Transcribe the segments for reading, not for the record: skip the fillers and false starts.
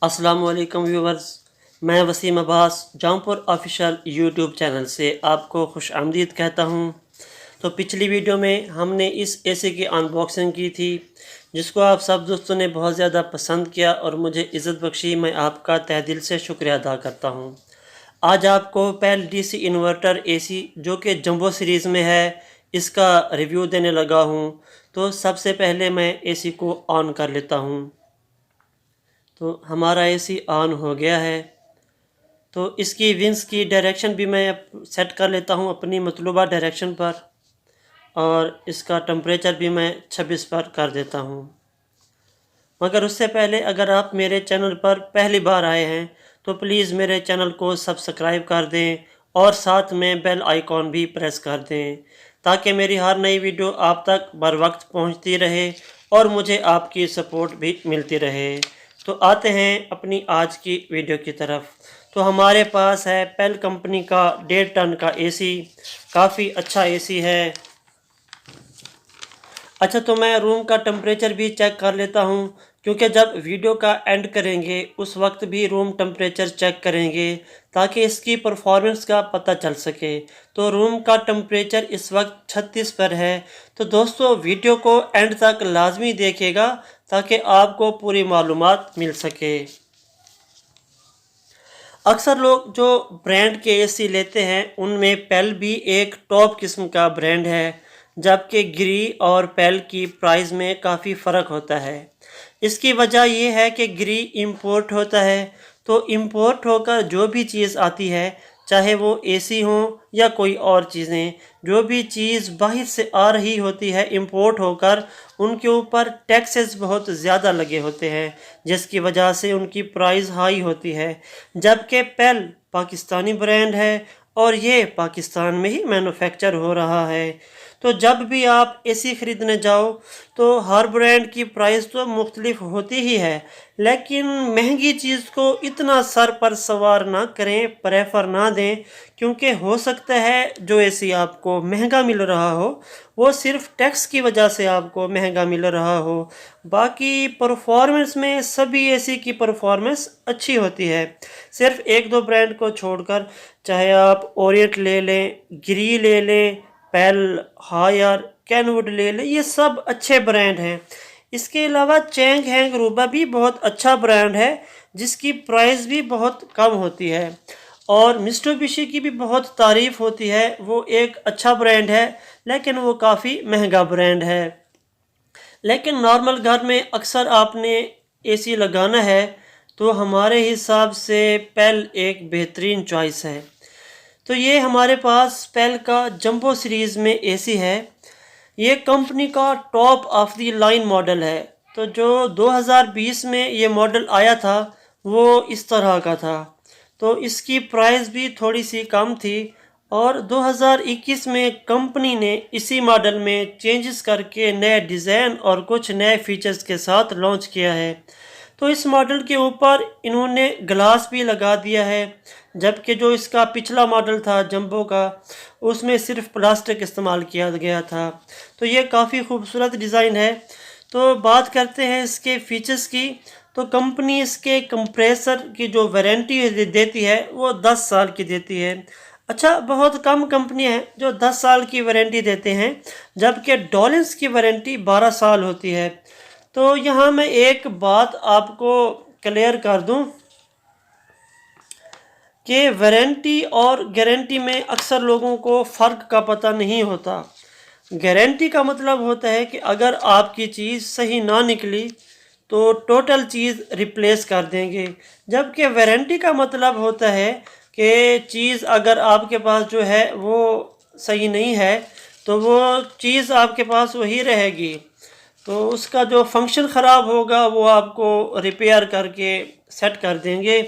अस्सलाम वालेकुम व्यूवर्स, मैं Waseem Abbas Jaunpur official YouTube channel से आपको खुश आमदीद कहता हूँ। तो पिछली वीडियो में हमने इस एसी की अनबॉक्सिंग की थी, जिसको आप सब दोस्तों ने बहुत ज़्यादा पसंद किया और मुझे इज़्ज़त बख्शी। मैं आपका तहे दिल से शुक्रिया अदा करता हूँ। आज आपको पेल डीसी इन्वर्टर एसी जो कि जंबो सीरीज़ में है, इसका रिव्यू देने लगा हूँ। तो सबसे पहले मैं एसी को ऑन कर लेता हूँ। तो हमारा एसी ऑन हो गया है। तो इसकी विंग्स की डायरेक्शन भी मैं सेट कर लेता हूँ अपनी मतलूबा डायरेक्शन पर, और इसका टेम्परेचर भी मैं 26 पर कर देता हूँ। मगर उससे पहले अगर आप मेरे चैनल पर पहली बार आए हैं तो प्लीज़ मेरे चैनल को सब्सक्राइब कर दें और साथ में बेल आइकॉन भी प्रेस कर दें, ताकि मेरी हर नई वीडियो आप तक बर वक्त पहुँचती रहे और मुझे आपकी सपोर्ट भी मिलती रहे। तो आते हैं अपनी आज की वीडियो की तरफ। तो हमारे पास है पेल कंपनी का 1.5 टन का एसी। काफ़ी अच्छा एसी है। अच्छा, तो मैं रूम का टेम्परेचर भी चेक कर लेता हूँ, क्योंकि जब वीडियो का एंड करेंगे उस वक्त भी रूम टेम्परेचर चेक करेंगे ताकि इसकी परफॉर्मेंस का पता चल सके। तो रूम का टेम्परेचर इस वक्त 36 पर है। तो दोस्तों वीडियो को एंड तक लाजमी देखिएगा ताकि आपको पूरी मालूमात मिल सके। अक्सर लोग जो ब्रांड के एसी लेते हैं उनमें पेल भी एक टॉप किस्म का ब्रांड है, जबकि गिरी और पेल की प्राइस में काफ़ी फ़र्क होता है। इसकी वजह यह है कि गिरी इंपोर्ट होता है, तो इंपोर्ट होकर जो भी चीज़ आती है, चाहे वो एसी हो या कोई और चीज़ें, जो भी चीज़ बाहर से आ रही होती है इंपोर्ट होकर, उनके ऊपर टैक्सेस बहुत ज़्यादा लगे होते हैं, जिसकी वजह से उनकी प्राइस हाई होती है। जबकि पेल पाकिस्तानी ब्रांड है और ये पाकिस्तान में ही मैन्युफैक्चर हो रहा है। तो जब भी आप एसी ख़रीदने जाओ तो हर ब्रांड की प्राइस तो मुख्तलिफ होती ही है, लेकिन महंगी चीज़ को इतना सर पर सवार ना करें, प्रेफर ना दें, क्योंकि हो सकता है जो एसी आपको महंगा मिल रहा हो वो सिर्फ टैक्स की वजह से आपको महंगा मिल रहा हो। बाकी परफॉर्मेंस में सभी एसी की परफॉर्मेंस अच्छी होती है, सिर्फ एक दो ब्रांड को छोड़कर। चाहे आप ओरिएंट ले लें, गिरी ले लें, पेल, हायर, कैनवुड ले लें, ये सब अच्छे ब्रांड हैं। इसके अलावा चैंग हैंग रूबा भी बहुत अच्छा ब्रांड है, जिसकी प्राइस भी बहुत कम होती है। और मिस्टुबिशी की भी बहुत तारीफ़ होती है, वो एक अच्छा ब्रांड है लेकिन वो काफ़ी महंगा ब्रांड है। लेकिन नॉर्मल घर में अक्सर आपने एसी लगाना है तो हमारे हिसाब से पेल एक बेहतरीन चॉइस है। तो ये हमारे पास पेल का जंबो सीरीज़ में एसी है। ये कंपनी का top of the line model है। तो जो 2020 में ये मॉडल आया था वो इस तरह का था, तो इसकी प्राइस भी थोड़ी सी कम थी। और 2021 में कंपनी ने इसी मॉडल में चेंजेस करके नए डिज़ाइन और कुछ नए फीचर्स के साथ लॉन्च किया है। तो इस मॉडल के ऊपर इन्होंने ग्लास भी लगा दिया है, जबकि जो इसका पिछला मॉडल था जंबो का, उसमें सिर्फ प्लास्टिक इस्तेमाल किया गया था। तो ये काफ़ी खूबसूरत डिज़ाइन है। तो बात करते हैं इसके फीचर्स की। तो कंपनी इसके कंप्रेसर की जो वारंटी देती है वो 10 साल की देती है। अच्छा, बहुत कम कंपनी है जो 10 साल की वारंटी देते हैं, जबकि डॉलेंस की वारंटी 12 साल होती है। तो यहाँ मैं एक बात आपको क्लियर कर दूं कि वारंटी और गारंटी में अक्सर लोगों को फ़र्क का पता नहीं होता। गारंटी का मतलब होता है कि अगर आपकी चीज़ सही ना निकली तो टोटल चीज़ रिप्लेस कर देंगे, जबकि वारंटी का मतलब होता है कि चीज़ अगर आपके पास जो है वो सही नहीं है तो वो चीज़ आपके पास वही रहेगी। तो उसका जो फंक्शन ख़राब होगा वो आपको रिपेयर करके सेट कर देंगे।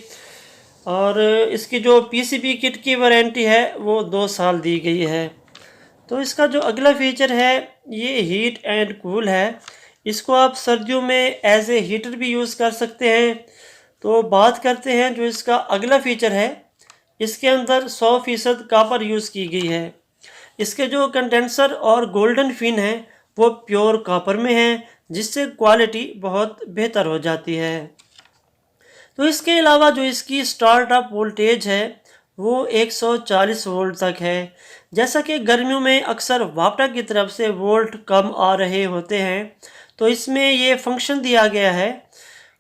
और इसकी जो पीसीबी किट की वारंटी है वो 2 साल दी गई है। तो इसका जो अगला फीचर है ये हीट एंड कूल है। इसको आप सर्दियों में एज ए हीटर भी यूज़ कर सकते हैं। तो बात करते हैं जो इसका अगला फीचर है, इसके अंदर 100% कापर यूज़ की गई है। इसके जो कंडेंसर और गोल्डन फिन है वो प्योर कॉपर में है, जिससे क्वालिटी बहुत बेहतर हो जाती है। तो इसके अलावा जो इसकी स्टार्टअप वोल्टेज है वो 140 वोल्ट तक है। जैसा कि गर्मियों में अक्सर वापडा की तरफ से वोल्ट कम आ रहे होते हैं, तो इसमें ये फंक्शन दिया गया है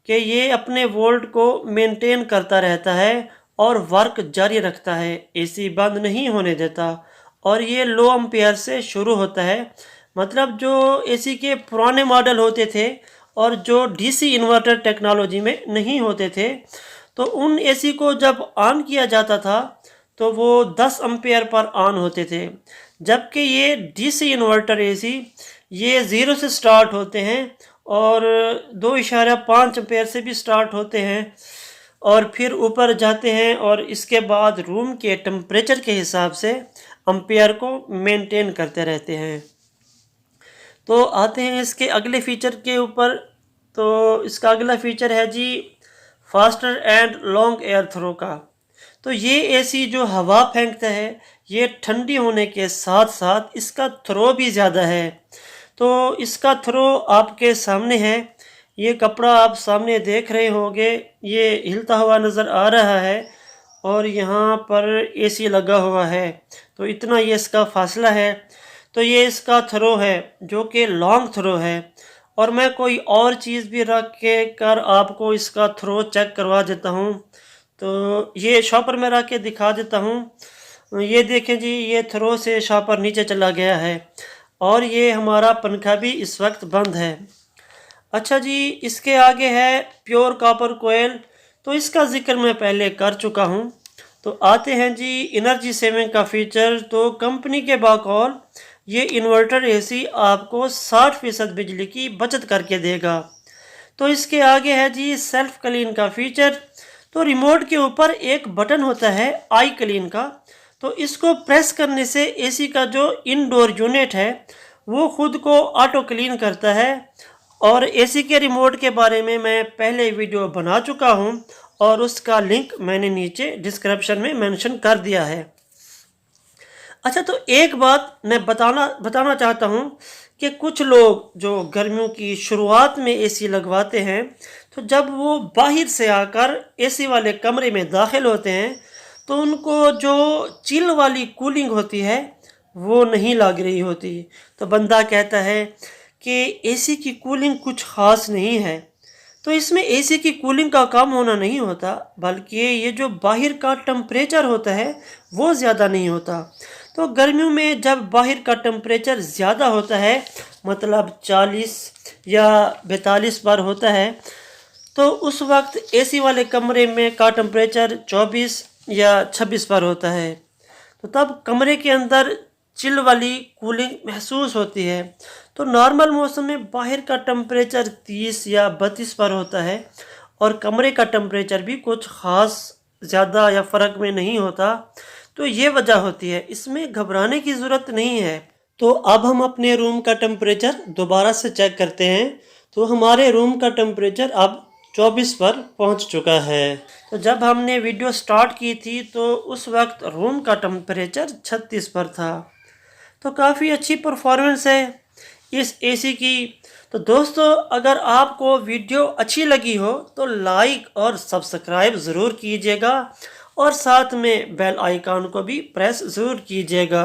कि ये अपने वोल्ट को मेंटेन करता रहता है और वर्क जारी रखता है, एसी बंद नहीं होने देता। और ये लो एम्पेयर से शुरू होता है। मतलब जो एसी के पुराने मॉडल होते थे और जो डीसी इन्वर्टर टेक्नोलॉजी में नहीं होते थे, तो उन एसी को जब ऑन किया जाता था तो वो 10 एम्पेयर पर ऑन होते थे, जबकि ये डीसी इन्वर्टर एसी ये 0 से स्टार्ट होते हैं और 2.5 एम्पेयर से भी स्टार्ट होते हैं और फिर ऊपर जाते हैं और इसके बाद रूम के टेम्परेचर के हिसाब से एम्पेयर को मेंटेन करते रहते हैं। तो आते हैं इसके अगले फीचर के ऊपर। तो इसका अगला फीचर है जी faster and long air throw का। तो ये एसी जो हवा फेंकता है ये ठंडी होने के साथ साथ इसका थ्रो भी ज़्यादा है। तो इसका थ्रो आपके सामने है, ये कपड़ा आप सामने देख रहे होंगे, ये हिलता हुआ नज़र आ रहा है और यहाँ पर एसी लगा हुआ है। तो इतना ये इसका फासला है। तो ये इसका थ्रो है जो कि लॉन्ग थ्रो है। और मैं कोई और चीज़ भी रख के कर आपको इसका थ्रो चेक करवा देता हूँ। तो ये शॉपर में रख के दिखा देता हूँ। ये देखें जी, ये थ्रो से शॉपर नीचे चला गया है और ये हमारा पंखा भी इस वक्त बंद है। अच्छा जी, इसके आगे है प्योर कॉपर कोयल। तो इसका जिक्र मैं पहले कर चुका हूँ। तो आते हैं जी एनर्जी सेविंग का फीचर। तो कंपनी के बकौल ये इन्वर्टर एसी आपको 60% बिजली की बचत करके देगा। तो इसके आगे है जी सेल्फ क्लीन का फीचर। तो रिमोट के ऊपर एक बटन होता है आई क्लीन का। तो इसको प्रेस करने से एसी का जो इनडोर यूनिट है वो खुद को ऑटो क्लीन करता है। और एसी के रिमोट के बारे में मैं पहले वीडियो बना चुका हूं और उसका लिंक मैंने नीचे डिस्क्रिप्शन में मेंशन कर दिया है। अच्छा, तो एक बात मैं बताना चाहता हूं कि कुछ लोग जो गर्मियों की शुरुआत में एसी लगवाते हैं, तो जब वो बाहर से आकर एसी वाले कमरे में दाखिल होते हैं तो उनको जो चिल वाली कूलिंग होती है वो नहीं लग रही होती। तो बंदा कहता है कि एसी की कूलिंग कुछ ख़ास नहीं है। तो इसमें एसी की कूलिंग का काम होना नहीं होता, बल्कि ये जो बाहर का टेम्परेचर होता है वो ज़्यादा नहीं होता। तो गर्मियों में जब बाहर का टेम्परेचर ज़्यादा होता है, मतलब 40 या 42 बार होता है, तो उस वक्त एसी वाले कमरे में का टेम्परेचर 24 या 26 बार होता है। तो तब कमरे के अंदर चिल वाली कूलिंग महसूस होती है। तो नॉर्मल मौसम में बाहर का टेम्परेचर 30 या 32 बार होता है और कमरे का टेम्परेचर भी कुछ ख़ास ज़्यादा या फ़र्क में नहीं होता। तो ये वजह होती है, इसमें घबराने की ज़रूरत नहीं है। तो अब हम अपने रूम का टेम्परेचर दोबारा से चेक करते हैं। तो हमारे रूम का टेम्परेचर अब 24 पर पहुंच चुका है। तो जब हमने वीडियो स्टार्ट की थी तो उस वक्त रूम का टेम्परेचर 36 पर था। तो काफ़ी अच्छी परफॉर्मेंस है इस एसी की। तो दोस्तों, अगर आपको वीडियो अच्छी लगी हो तो लाइक और सब्सक्राइब ज़रूर कीजिएगा और साथ में बेल आइकन को भी प्रेस ज़रूर कीजिएगा।